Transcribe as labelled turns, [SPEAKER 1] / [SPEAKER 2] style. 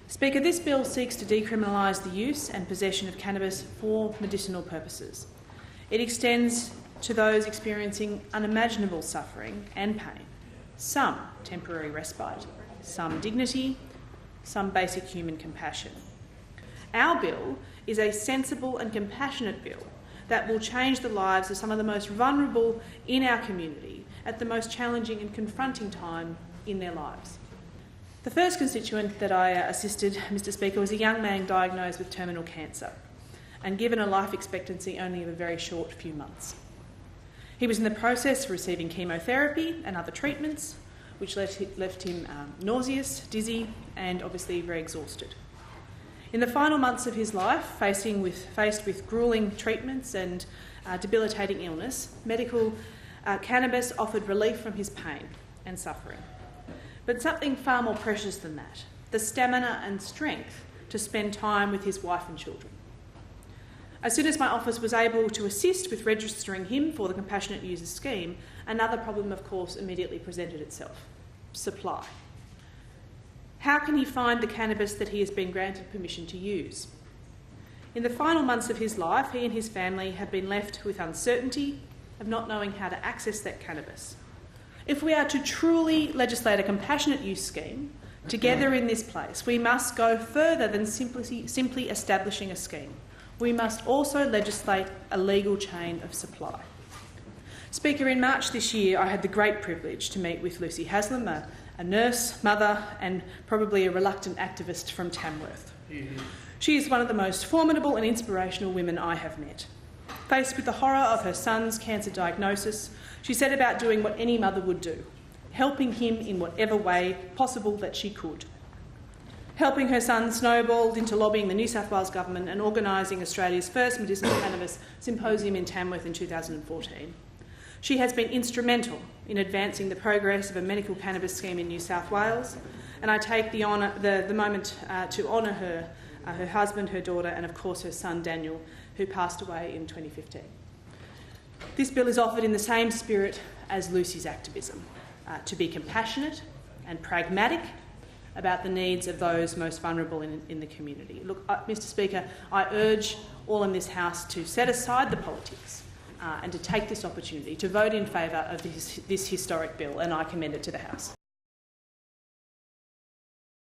[SPEAKER 1] Speaker, this bill seeks to decriminalise the use and possession of cannabis for medicinal purposes. It extends to those experiencing unimaginable suffering and pain, some temporary respite, some dignity, some basic human compassion. Our bill is a sensible and compassionate bill that will change the lives of some of the most vulnerable in our community at the most challenging and confronting time in their lives. The first constituent that I assisted, Mr Speaker, was a young man diagnosed with terminal cancer and given a life expectancy only of a very short few months. He was in the process of receiving chemotherapy and other treatments, which left him nauseous, dizzy and obviously very exhausted. In the final months of his life, faced with gruelling treatments and debilitating illness, medical cannabis offered relief from his pain and suffering. But something far more precious than that, the stamina and strength to spend time with his wife and children. As soon as my office was able to assist with registering him for the Compassionate Users Scheme, another problem, of course, immediately presented itself: supply. How can he find the cannabis that he has been granted permission to use? In the final months of his life, he and his family have been left with uncertainty of not knowing how to access that cannabis. If we are to truly legislate a compassionate use scheme together in this place, we must go further than simply establishing a scheme. We must also legislate a legal chain of supply. Speaker, in March this year, I had the great privilege to meet with Lucy Haslam, a nurse, mother and probably a reluctant activist from Tamworth. She is one of the most formidable and inspirational women I have met. Faced with the horror of her son's cancer diagnosis, she set about doing what any mother would do, helping him in whatever way possible that she could. Helping her son snowballed into lobbying the New South Wales Government and organising Australia's first medicinal cannabis symposium in Tamworth in 2014. She has been instrumental in advancing the progress of a medical cannabis scheme in New South Wales, and I take the moment to honour her, her husband, her daughter and of course her son Daniel, who passed away in 2015. This bill is offered in the same spirit as Lucy's activism, to be compassionate and pragmatic about the needs of those most vulnerable in the community. Look, Mr Speaker, I urge all in this House to set aside the politics and to take this opportunity to vote in favour of this historic bill, and I commend it to the House.